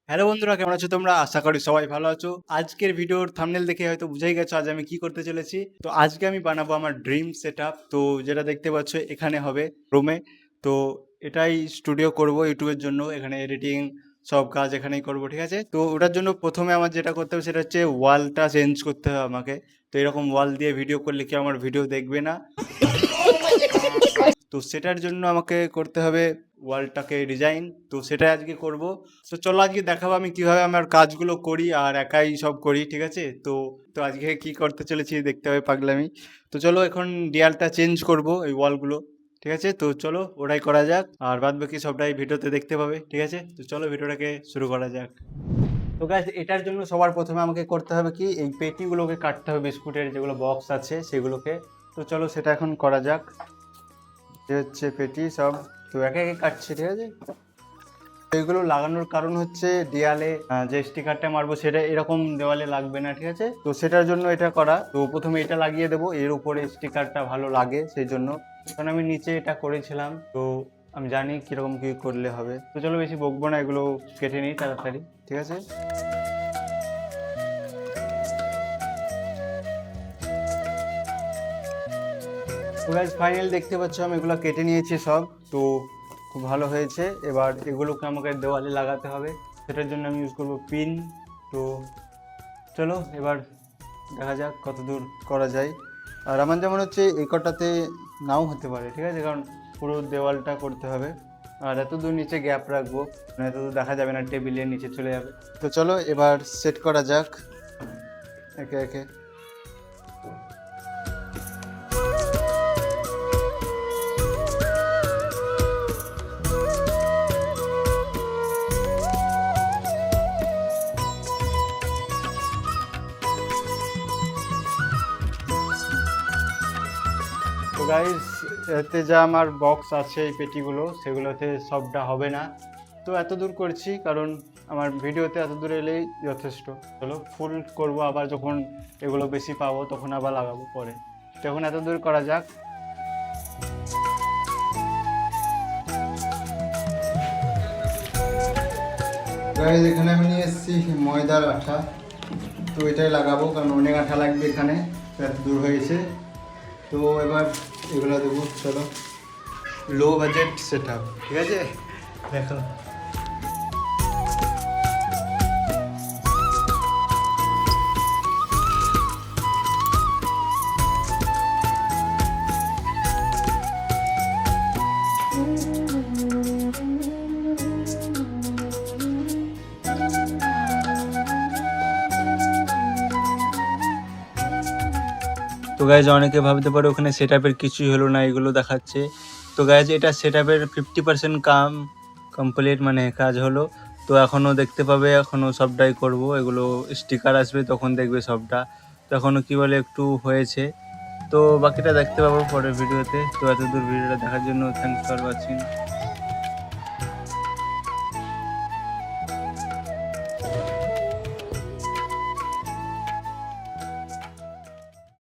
Hello বন্ধুরা, কেমন আছো তোমরা? আশা করি সবাই ভালো আছো। আজকের ভিডিওর থাম্বনেল দেখে হয়তো বুঝেই গেছো আজ আমি কি করতে চলেছি। তো আজকে আমি বানাবো আমার ড্রিম সেটআপ। তো যেটা দেখতে পাচ্ছ এখানে হবে রুমে। তো এটাই স্টুডিও করব ইউটিউবের জন্য। এখানে এডিটিং সব কাজ এখানেই করব, ঠিক আছে? তো ওটার জন্য প্রথমে আমার যেটা করতে হবে সেটা হচ্ছে ওয়ালটা চেঞ্জ করতে হবে আমাকে। তো এরকম ওয়াল দিয়ে ভিডিও করলে কি আমার ভিডিও দেখবে না? তো সেটার জন্য আমাকে করতে হবে ওয়ালটাকে ডিজাইন। তো সেটাই আজকে করব। তো চলো আজকে দেখাবো আমি কিভাবে আমার কাজগুলো করি আর একাই সব করি, ঠিক আছে? তো তো আজকে কি করতে চলেছি দেখতে হবে পাগলামি। তো চলো এখন দেয়ালটা চেঞ্জ করব, এই ওয়ালগুলো, ঠিক আছে? তো চলো ওটাই করা যাক, আর বাদ বাকি সবটাই ভিডিওতে দেখতে পাবে, ঠিক আছে? তো চলো ভিডিওটাকে শুরু করা যাক। তো গাইস এটার জন্য সবার প্রথমে আমাকে করতে হবে কি, এই পেটিগুলোকে কাটতে হবে, বিস্কুটের যেগুলো বক্স আছে সেগুলোকে। তো চলো সেটা এখন করা যাক। যে হচ্ছে পেটি সব, তো একে একে কাটছি, ঠিক আছে? এইগুলো লাগানোর কারণ হচ্ছে দেয়ালে যে স্টিকারটা মারবো সেটা এরকম দেওয়ালে লাগবে না, ঠিক আছে? তো সেটার জন্য এটা করা। তো প্রথমে এটা লাগিয়ে দেবো, এর উপরে স্টিকারটা ভালো লাগে সেই জন্য। কারণ আমি নিচে এটা করেছিলাম, তো আমি জানি কিরকম কি করলে হবে। তো চলো বেশি বকবো না, এগুলো কেটে নিই তাড়াতাড়ি, ঠিক আছে? তো গাইজ ফাইনাল দেখতে পাচ্ছ আমি এগুলো কেটে নিয়েছি সব। তো খুব ভালো হয়েছে। এবার এগুলোকে আমাকে দেওয়ালে লাগাতে হবে, সেটার জন্য আমি ইউজ করব পিন। তো চলো এবার দেখা যাক কত দূর করা যায়। আর আমার যেমন হচ্ছে এই কটাতে নাও হতে পারে, ঠিক আছে? কারণ পুরো দেওয়ালটা করতে হবে। আর এত দূর নিচে গ্যাপ রাখবো, মানে এত দূর দেখা যাবে না, টেবিলের নিচে চলে যাবে। তো চলো এবার সেট করা যাক একে একে। তো গাইজ এতে যা আমার বক্স আছে এই পেটিগুলো, সেগুলোতে সবটা হবে না। তো এত দূর করছি কারণ আমার ভিডিওতে এত দূর এলেই যথেষ্ট। চলো ফুল করব আবার, যখন এগুলো বেশি পাবো তখন আবার লাগাবো পরে। তখন এত দূর করা যাক। গাইজ এখানে আমি নিয়ে এসেছি ময়দার আঠা। তো এটাই লাগাবো কারণ অনেক আঠা লাগবে এখানে, এত দূর হয়েছে। তো এবার এগুলো দেবো। চলো লো বাজেট সেটআপ, ঠিক আছে? দেখো তো গাইজ অনেকে ভাবতে পারে ওখানে সেটআপের কিছুই হলো না, এগুলো দেখাচ্ছে। তো গাইজ এটা সেটআপের 50% কমপ্লিট, মানে কাজ হলো। তো এখনও দেখতে পাবে, এখনও সবটাই করব। এগুলো স্টিকার আসবে তখন দেখবে সবটা। তো এখনও কী বলে একটু হয়েছে। তো বাকিটা দেখতে পাবো পরের ভিডিওতে। তো এত দূর ভিডিওটা দেখার জন্য থ্যাংকস ফর ওয়াচিং।